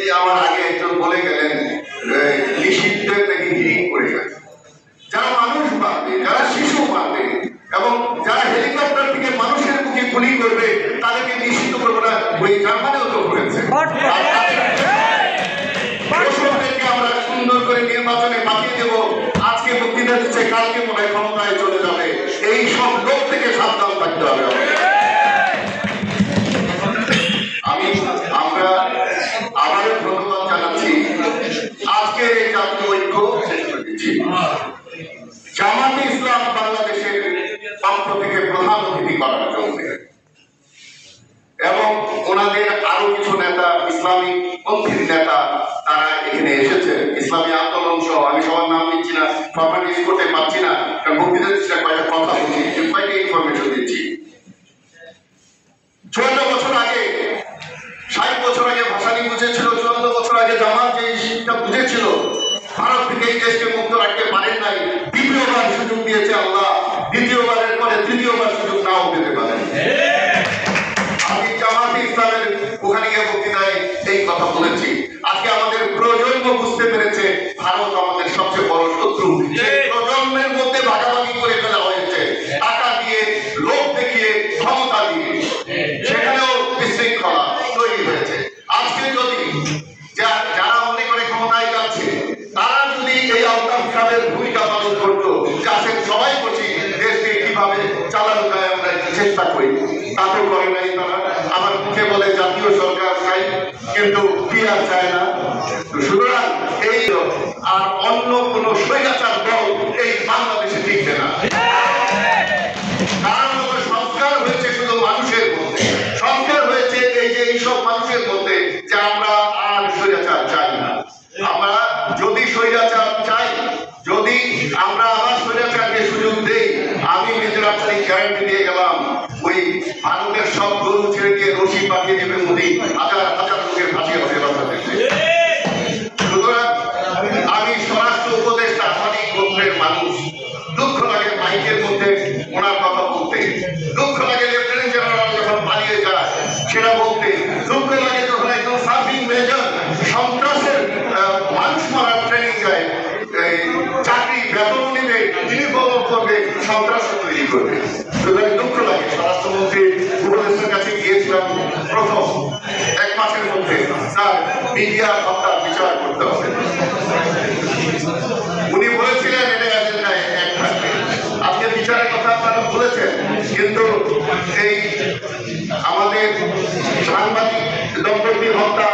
যে আমার আগে একজন বলে গেলেন নিষিদ্ধের নাকি হিরিং করে গেছে। যারা মানুষ মারবে, যারা শিশু মারবে এবং যারা হেলিকপ্টার থেকে মানুষের মুখে গুলি করবে তাদেরকে নিষিদ্ধ করবো না, ওই জার্মানিও তো করেছে। আমরা সুন্দর করে নির্বাচনে পাঠিয়ে দেব। আজকে বক্তৃতা দিচ্ছে, কালকে মনে হয় ক্ষমতায় চলে যাবে। এই সব লোক থেকে সাবধান থাকতে হবে। আমরা আবারও ধন্যবাদ জানাচ্ছি আজকে এই জাতীয় ঐক্য শেষ করে দিচ্ছি। জামাতে ইসলাম বাংলাদেশের পক্ষ থেকে প্রধান অতিথি করার জন্য এবং ওনাদের আরো কিছু নেতা, ইসলামী পন্থীর নেতা, তারা এখানে এসেছে। ইসলামী আন্দোলন সহ, আমি সবার নাম নিচ্ছি না, প্রপার্টিজ করতে পারছি না, কারণ বক্তৃতা দিচ্ছি না, কয়েকটা কথা বলছি, কয়েকটা ইনফরমেশন দিচ্ছি। 54 বছর আগে, 60 বছর আগে ভাসানী বুঝেছিল, 54 বছর আগে জামাত যে শিক্ষা বুঝেছিল, ভারত থেকে এই দেশকে মুক্ত রাখতে পারেন নাই। দ্বিতীয়বার সুযোগ দিয়েছে আল্লাহ, দ্বিতীয়বারের পরে তৃতীয়বার সুযোগ নাও পেতে পারেন। আমি জামাতে ইসলামের ওখানে গিয়ে বক্তৃতায় এই কথা বলেছি। আজকে আমাদের প্রজন্ম বুঝতে পেরেছে ভারত আমাদের সবচেয়ে বড় শত্রু। সেই প্রজন্মের মধ্যে ভাগাভাগি করে ফেলা হয়েছে, টাকা দিয়ে, লোক দেখিয়ে, ক্ষমতা দিয়ে, সেখানেও বিশৃঙ্খলা তৈরি হয়েছে। আজকে যদি যারা মনে করে ক্ষমতায় যাচ্ছে তারা যদি এই আলতাফ সাহেবের ভূমিকা পালন করতো, যাচ্ছে সবাই করছি দেশকে কিভাবে চালানো যায় আমরা চেষ্টা করি, তা তো করে নাই তারা। আমার মুখে বলে জাতীয় সরকার চাই, কিন্তু পিয়ার চায় না। সুতরাং এই আর অন্য কোন স্বৈরাচার দল এই বাংলাদেশে টিকবে না। কারণ সংস্কার হয়েছে শুধু মানুষের মধ্যে, সংস্কার হয়েছে এই যে এইসব মানুষের মধ্যে যে আমরা আর স্বৈরাচার চাই না। আমরা যদি স্বৈরাচার চাই, যদি আমরা আবার স্বৈরাচারকে সুযোগ দেই, আমি নিজের আপনাকে গ্যারান্টি দিয়ে গেলাম, ওই ভারতের সব গরু ছেড়ে দিয়ে রশি পাঠিয়ে দেবে মোদী, হাজার হাজার লোকের ফাঁসি হবে বাংলাদেশে। সুতরাং আমি স্বরাষ্ট্র উপদেষ্টা, সঠিক গোত্রের মানুষ, দুঃখ লাগে মাইকের মধ্যে ওনার কথা বলতে, দুঃখ লাগে লেফটেন্যান্ট জেনারেল যখন পালিয়ে যায় সেটা বলতে, দুঃখ লাগে যখন একজন সার্ভিং মেজর সন্ত্রাসের মানুষ মারার ট্রেনিং যায়, চাকরি বেতন নিবে, ইউনিফর্ম করবে, সন্ত্রাস তৈরি করবে। সুতরাং দুঃখ লাগে। স্বরাষ্ট্রমন্ত্রী উপদেষ্টার কাছে গিয়েছিলাম প্রথম 1 মাসের মধ্যে, স্যার মিডিয়া হত্যার বিচার করতে হবে। উনি বলেছিলেন এটা এজেন্ডায় এক থাকবে। আজকে বিচারের কথা আপনারা বলেছেন, কিন্তু এই আমাদের সাংবাদিক দম্পতি হত্যা